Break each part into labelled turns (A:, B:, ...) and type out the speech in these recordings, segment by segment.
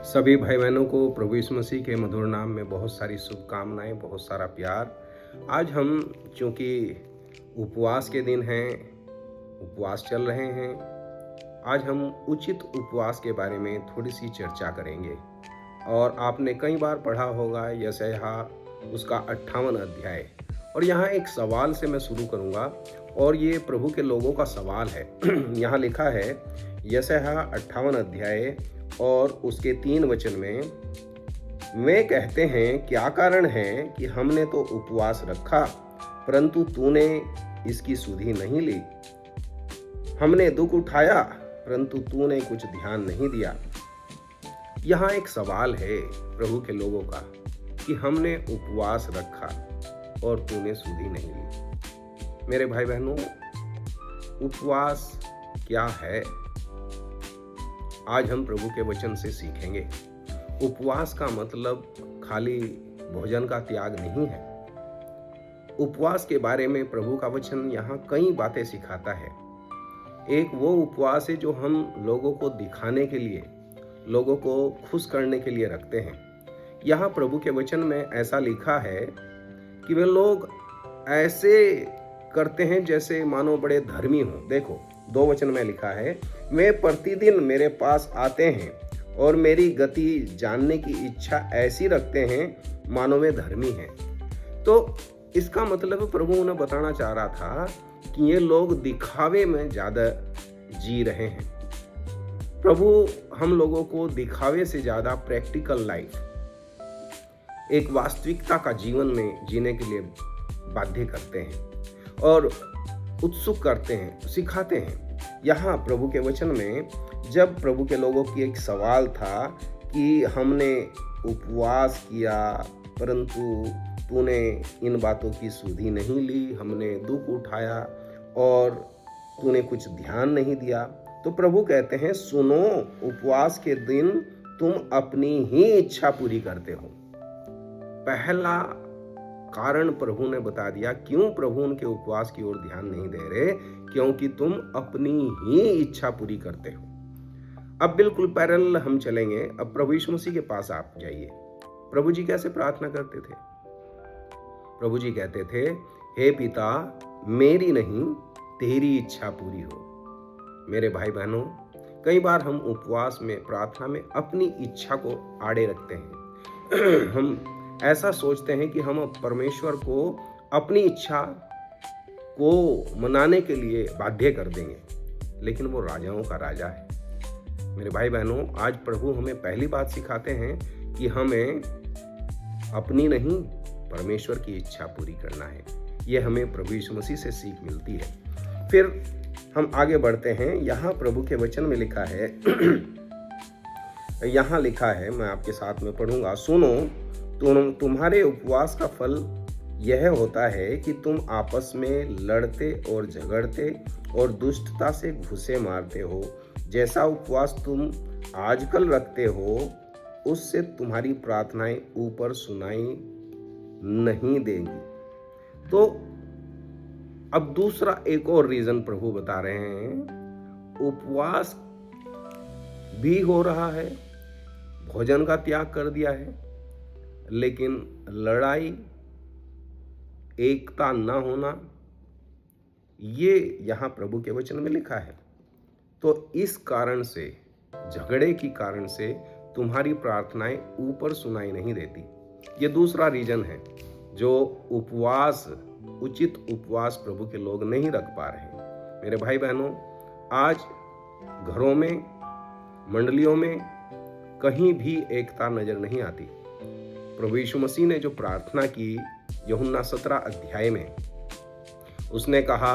A: सभी भाई बहनों को प्रभु यीशु मसीह के मधुर नाम में बहुत सारी शुभकामनाएं, बहुत सारा प्यार। आज हम चूँकि उपवास के दिन हैं, उपवास चल रहे हैं, आज हम उचित उपवास के बारे में थोड़ी सी चर्चा करेंगे। और आपने कई बार पढ़ा होगा यशायाह उसका 58 अध्याय। और यहाँ एक सवाल से मैं शुरू करूँगा और ये प्रभु के लोगों का सवाल है। यहाँ लिखा है यशायाह 58 अध्याय और उसके 3 वचन में, वे कहते हैं क्या कारण है कि हमने तो उपवास रखा परंतु तूने इसकी सुधि नहीं ली, हमने दुख उठाया परंतु तूने कुछ ध्यान नहीं दिया। यहाँ एक सवाल है प्रभु के लोगों का कि हमने उपवास रखा और तूने सुधि नहीं ली। मेरे भाई बहनों, उपवास क्या है आज हम प्रभु के वचन से सीखेंगे। उपवास का मतलब खाली भोजन का त्याग नहीं है। उपवास के बारे में प्रभु का वचन यहाँ कई बातें सिखाता है। एक वो उपवास है जो हम लोगों को दिखाने के लिए, लोगों को खुश करने के लिए रखते हैं। यहाँ प्रभु के वचन में ऐसा लिखा है कि वे लोग ऐसे करते हैं जैसे मानो बड़े धर्मी हों। देखो 2 वचन में लिखा है, वे प्रतिदिन मेरे पास आते हैं और मेरी गति जानने की इच्छा ऐसी रखते हैं मानो वे धर्मी हैं। तो इसका मतलब प्रभु उन्हें बताना चाह रहा था कि ये लोग दिखावे में ज़्यादा जी रहे हैं। प्रभु हम लोगों को दिखावे से ज़्यादा प्रैक्टिकल लाइफ, एक वास्तविकता का जीवन में जीने के लिए बाध्य करते हैं और उत्सुक करते हैं, सिखाते हैं। यहाँ प्रभु के वचन में जब प्रभु के लोगों की एक सवाल था कि हमने उपवास किया परंतु तूने इन बातों की सुधि नहीं ली, हमने दुख उठाया और तूने कुछ ध्यान नहीं दिया, तो प्रभु कहते हैं सुनो, उपवास के दिन तुम अपनी ही इच्छा पूरी करते हो। पहला कारण प्रभु ने बता दिया क्यों प्रभु उनके उपवास की ओर ध्यान नहीं दे रहे, क्योंकि तुम अपनी ही इच्छा पूरी करते हो। अब बिल्कुल पैरेलल हम चलेंगे। अब प्रभु यीशु मसीह के पास आप जाइए। प्रभु जी कैसे प्रार्थना करते थे? प्रभु जी कहते थे, हे पिता, मेरी नहीं तेरी इच्छा पूरी हो। मेरे भाई बहनों, कई बार हम उपवास में, प्रार्थना में अपनी इच्छा को आड़े रखते हैं। हम ऐसा सोचते हैं कि हम परमेश्वर को अपनी इच्छा को मनाने के लिए बाध्य कर देंगे, लेकिन वो राजाओं का राजा है। मेरे भाई बहनों, आज प्रभु हमें पहली बात सिखाते हैं कि हमें अपनी नहीं, परमेश्वर की इच्छा पूरी करना है। ये हमें प्रभु यीशु मसीह से सीख मिलती है। फिर हम आगे बढ़ते हैं। यहाँ प्रभु के वचन में लिखा है यहाँ लिखा है, मैं आपके साथ में पढ़ूंगा, सुनो, तुम्हारे उपवास का फल यह होता है कि तुम आपस में लड़ते और झगड़ते और दुष्टता से घुसे मारते हो। जैसा उपवास तुम आजकल रखते हो उससे तुम्हारी प्रार्थनाएं ऊपर सुनाई नहीं देंगी। तो अब दूसरा एक और रीजन प्रभु बता रहे हैं। उपवास भी हो रहा है, भोजन का त्याग कर दिया है, लेकिन लड़ाई, एकता ना होना, ये यहाँ प्रभु के वचन में लिखा है। तो इस कारण से, झगड़े की कारण से तुम्हारी प्रार्थनाएं ऊपर सुनाई नहीं देती। ये दूसरा रीजन है जो उपवास, उचित उपवास प्रभु के लोग नहीं रख पा रहे। मेरे भाई बहनों, आज घरों में, मंडलियों में कहीं भी एकता नजर नहीं आती। प्रभु यीशु मसीह ने जो प्रार्थना की यूहन्ना 17 अध्याय में, उसने कहा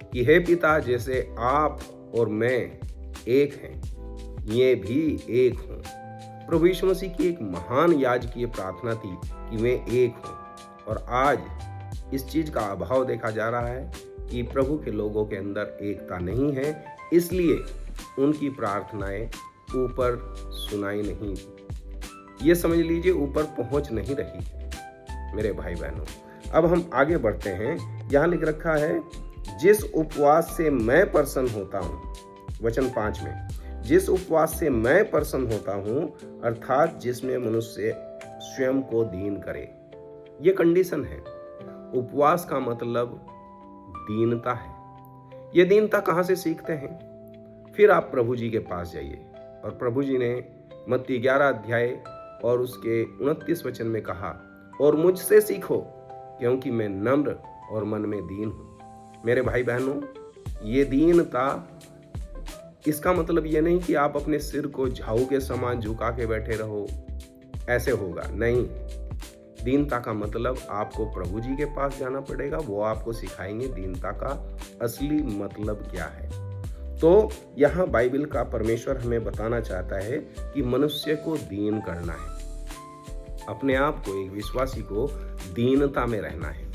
A: कि हे पिता, जैसे आप और मैं एक हैं, ये भी एक हों। प्रभु यीशु मसीह की एक महान याजकीय प्रार्थना थी कि वे एक हों। और आज इस चीज का अभाव देखा जा रहा है कि प्रभु के लोगों के अंदर एकता नहीं है, इसलिए उनकी प्रार्थनाएं ऊपर सुनाई नहीं, ये समझ लीजिए ऊपर पहुंच नहीं रही है। मेरे भाई बहनों, अब हम आगे बढ़ते हैं। यहाँ लिख रखा है, जिस उपवास से मैं प्रसन्न होता हूँ, वचन 5 में, जिस उपवास से मैं प्रसन्न होता हूं, अर्थात जिसमें मनुष्य स्वयं को दीन करे। ये कंडीशन है। उपवास का मतलब दीनता है। ये दीनता कहां से सीखते हैं? फिर आप प्रभु जी के पास जाइए। और प्रभु जी ने मत्ती 11 अध्याय और उसके 29 वचन में कहा, और मुझसे सीखो क्योंकि मैं नम्र और मन में दीन हूं। मेरे भाई बहनों, ये दीनता, इसका मतलब ये नहीं कि आप अपने सिर को झाऊ के समान झुका के बैठे रहो, ऐसे होगा नहीं। दीनता का मतलब आपको प्रभु जी के पास जाना पड़ेगा, वो आपको सिखाएंगे दीनता का असली मतलब क्या है। तो यहाँ बाइबल का परमेश्वर हमें बताना चाहता है कि मनुष्य को दीन करना है, अपने आप को, एक विश्वासी को दीनता में रहना है,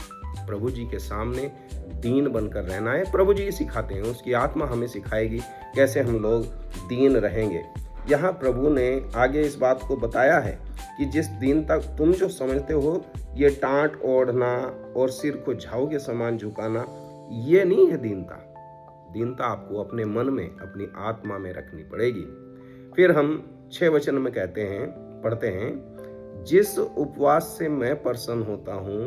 A: प्रभु जी के सामने दीन बनकर रहना है। प्रभु जी सिखाते हैं, उसकी आत्मा हमें सिखाएगी कैसे हम लोग दीन रहेंगे। यहाँ प्रभु ने आगे इस बात को बताया है कि जिस दिन तक तुम जो समझते हो ये टांट ओढ़ना और सिर को झाऊ के समान झुकाना, ये नहीं है दीनता। दीनता आपको अपने मन में, अपनी आत्मा में रखनी पड़ेगी। फिर हम 6 वचन में कहते हैं, पढ़ते हैं, जिस उपवास से मैं प्रसन्न होता हूँ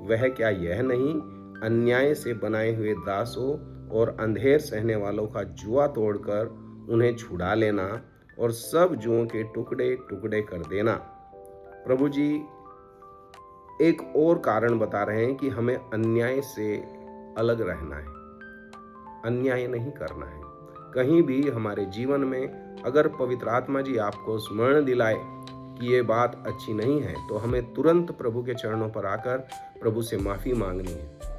A: वह क्या यह नहीं, अन्याय से बनाए हुए दासों और अंधेर सहने वालों का जुआ तोड़कर उन्हें छुड़ा लेना और सब जुओं के टुकड़े टुकड़े कर देना। प्रभु जी एक और कारण बता रहे हैं कि हमें अन्याय से अलग रहना है, अन्याय नहीं करना है। कहीं भी हमारे जीवन में अगर पवित्र आत्मा जी आपको स्मरण दिलाए कि ये बात अच्छी नहीं है, तो हमें तुरंत प्रभु के चरणों पर आकर प्रभु से माफी मांगनी है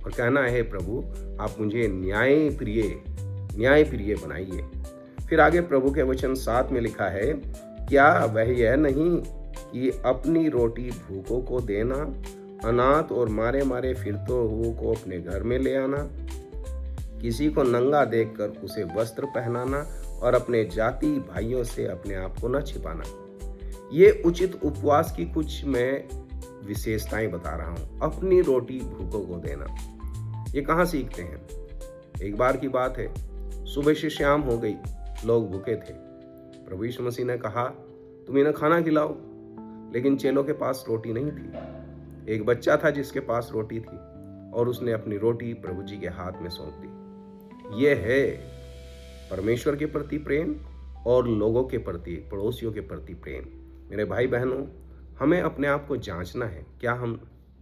A: और कहना है, प्रभु आप मुझे न्याय प्रिय बनाइए। फिर आगे प्रभु के वचन 7 में लिखा है, क्या वह यह नहीं कि अपनी रोटी भूखों को देना, अनाथ और मारे मारे फिरते हुओं को अपने घर में ले आना, किसी को नंगा देखकर उसे वस्त्र पहनाना और अपने जाति भाइयों से अपने आप को न छिपाना। ये उचित उपवास की कुछ मैं विशेषताएं बता रहा हूं। अपनी रोटी भूखों को देना, ये कहाँ सीखते हैं? एक बार की बात है, सुबह से शाम हो गई, लोग भूखे थे। प्रभु यीशु मसीह ने कहा, तुम इन्हें खाना खिलाओ, लेकिन चेलों के पास रोटी नहीं थी। एक बच्चा था जिसके पास रोटी थी और उसने अपनी रोटी प्रभु जी के हाथ में सौंप दी। यह है परमेश्वर के प्रति प्रेम और लोगों के प्रति, पड़ोसियों के प्रति प्रेम। मेरे भाई बहनों, हमें अपने आप को जांचना है, क्या हम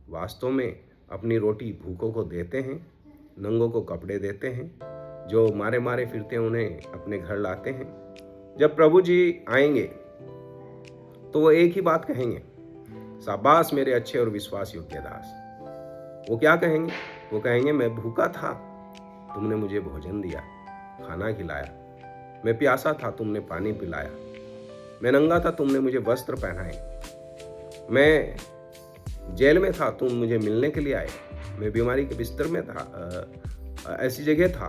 A: वास्तव में अपनी रोटी भूखों को देते हैं, नंगों को कपड़े देते हैं, जो मारे मारे फिरते हैं उन्हें अपने घर लाते हैं। जब प्रभु जी आएंगे तो वो एक ही बात कहेंगे, शाबाश मेरे अच्छे और विश्वास योग्य दास। वो क्या कहेंगे? वो कहेंगे, मैं भूखा था, तुमने मुझे भोजन दिया, खाना खिलाया, मैं प्यासा था, तुमने पानी पिलाया, मैं नंगा था, तुमने मुझे वस्त्र पहनाए, मैं जेल में था, तुम मुझे मिलने के लिए आए, मैं बीमारी के बिस्तर में था, ऐसी जगह था,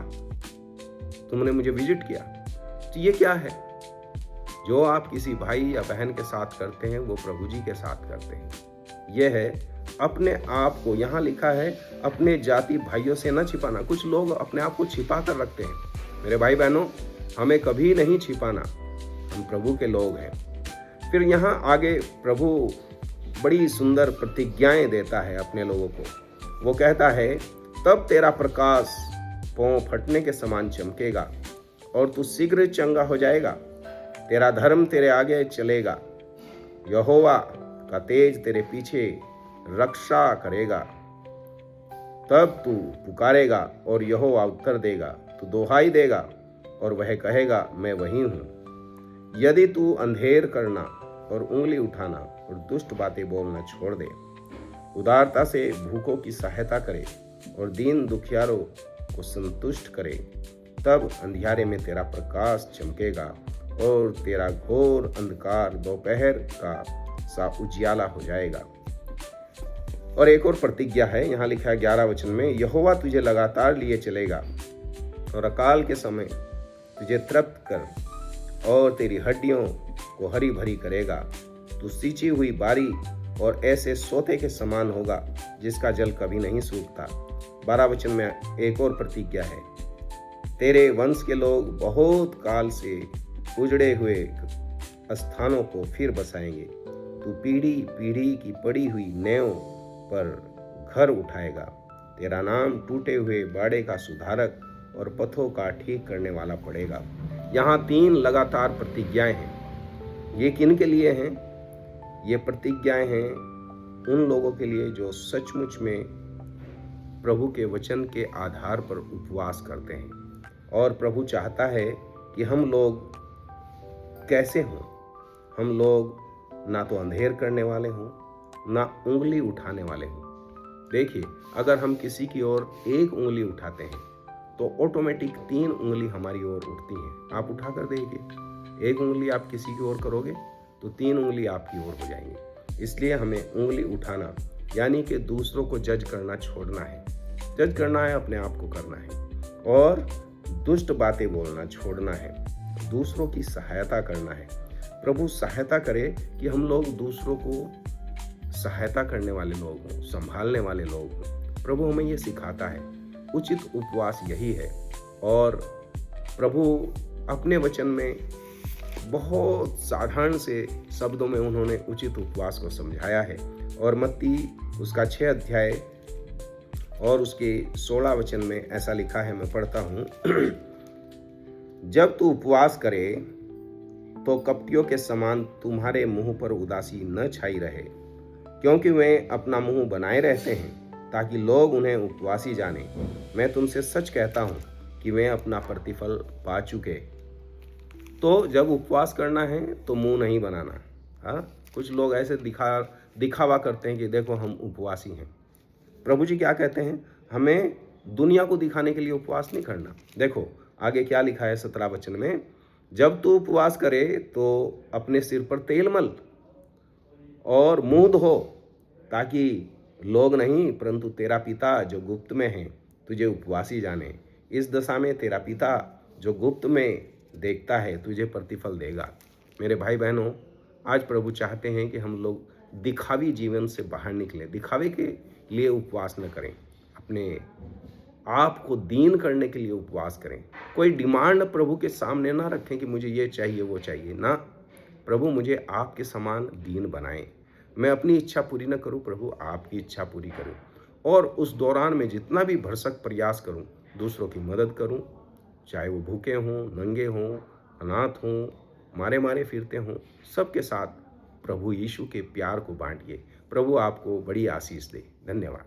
A: तुमने मुझे विजिट किया। तो ये क्या है? जो आप किसी भाई या बहन के साथ करते हैं वो प्रभु जी के साथ करते हैं। यह है अपने आप को, यहाँ लिखा है अपने जाति भाइयों से न छिपाना। कुछ लोग अपने आप को छिपा कर रखते हैं। मेरे भाई बहनों, हमें कभी नहीं छिपाना, हम प्रभु के लोग हैं। फिर यहाँ आगे प्रभु बड़ी सुंदर प्रतिज्ञाएं देता है अपने लोगों को। वो कहता है, तब तेरा प्रकाश पांव फटने के समान चमकेगा और तू शीघ्र चंगा हो जाएगा, तेरा धर्म तेरे आगे चलेगा, यहोवा का तेज तेरे पीछे रक्षा करेगा। तब तू पुकारेगा और यहोवा उत्तर देगा, तू दोहाई देगा और वह कहेगा, मैं वही हूँ। यदि तू अंधेर करना और उंगली उठाना और दुष्ट बातें बोलना छोड़ दे, उदारता से भूखों की सहायता करे और दीन दुखियारों को संतुष्ट करे, तब अंधियारे में तेरा प्रकाश चमकेगा और तेरा घोर अंधकार दोपहर का सा उजियाला हो जाएगा। और एक और प्रतिज्ञा है, यहाँ लिखा है 11 वचन में, यहोवा तुझे लगातार लिए चलेगा और अकाल के समय तुझे तृप्त कर और तेरी हड्डियों को हरी भरी करेगा। तू सींची हुई बारी और ऐसे सोते के समान होगा जिसका जल कभी नहीं सूखता। 12 वचन में एक और प्रतिज्ञा है, तेरे वंश के लोग बहुत काल से उजड़े हुए स्थानों को फिर बसाएंगे। तू पीढ़ी पीढ़ी की पड़ी हुई नेव पर घर उठाएगा। तेरा नाम टूटे हुए बाड़े का सुधारक और पथों का ठीक करने वाला पड़ेगा। यहाँ 3 लगातार प्रतिज्ञाएं हैं। ये किन के लिए हैं? ये प्रतिज्ञाएं हैं उन लोगों के लिए जो सचमुच में प्रभु के वचन के आधार पर उपवास करते हैं। और प्रभु चाहता है कि हम लोग कैसे हों? हम लोग ना तो अंधेर करने वाले हों, ना उंगली उठाने वाले हों। देखिए, अगर हम किसी की ओर एक उंगली उठाते हैं तो ऑटोमेटिक 3 उंगली हमारी ओर उठती हैं। आप उठा कर देखिए, एक उंगली आप किसी की ओर करोगे तो 3 उंगली आपकी ओर हो जाएंगी। इसलिए हमें उंगली उठाना यानी कि दूसरों को जज करना छोड़ना है। जज करना है, अपने आप को करना है, और दुष्ट बातें बोलना छोड़ना है। दूसरों की सहायता करना है। प्रभु सहायता करे कि हम लोग दूसरों को सहायता करने वाले लोग हों, संभालने वाले लोग हों। प्रभु हमें ये सिखाता है। उचित उपवास यही है। और प्रभु अपने वचन में बहुत साधारण से शब्दों में उन्होंने उचित उपवास को समझाया है। और मत्ती उसका 6 अध्याय और उसके 16 वचन में ऐसा लिखा है, मैं पढ़ता हूँ। जब तू उपवास करे तो कपटियों के समान तुम्हारे मुंह पर उदासी न छाई रहे, क्योंकि वे अपना मुंह बनाए रहते हैं ताकि लोग उन्हें उपवासी जाने। मैं तुमसे सच कहता हूं कि वे अपना प्रतिफल पा चुके। तो जब उपवास करना है तो मुंह नहीं बनाना। हाँ, कुछ लोग ऐसे दिखावा करते हैं कि देखो हम उपवासी हैं। प्रभु जी क्या कहते हैं? हमें दुनिया को दिखाने के लिए उपवास नहीं करना। देखो आगे क्या लिखा है 17 वचन में, जब तू उपवास करे तो अपने सिर पर तेल मल और मुंह धो, ताकि लोग नहीं परंतु तेरा पिता जो गुप्त में है तुझे उपवासी जाने। इस दशा में तेरा पिता जो गुप्त में देखता है तुझे प्रतिफल देगा। मेरे भाई बहनों, आज प्रभु चाहते हैं कि हम लोग दिखावी जीवन से बाहर निकलें। दिखावे के लिए उपवास न करें, अपने आप को दीन करने के लिए उपवास करें। कोई डिमांड प्रभु के सामने ना रखें कि मुझे ये चाहिए वो चाहिए ना। प्रभु मुझे आपके समान दीन बनाएं। मैं अपनी इच्छा पूरी न करूं, प्रभु आपकी इच्छा पूरी करूं। और उस दौरान में जितना भी भरसक प्रयास करूं, दूसरों की मदद करूं, चाहे वो भूखे हों, नंगे हों, अनाथ हों, मारे मारे फिरते हों, सबके साथ प्रभु यीशु के प्यार को बांटिए। प्रभु आपको बड़ी आशीष दे। धन्यवाद।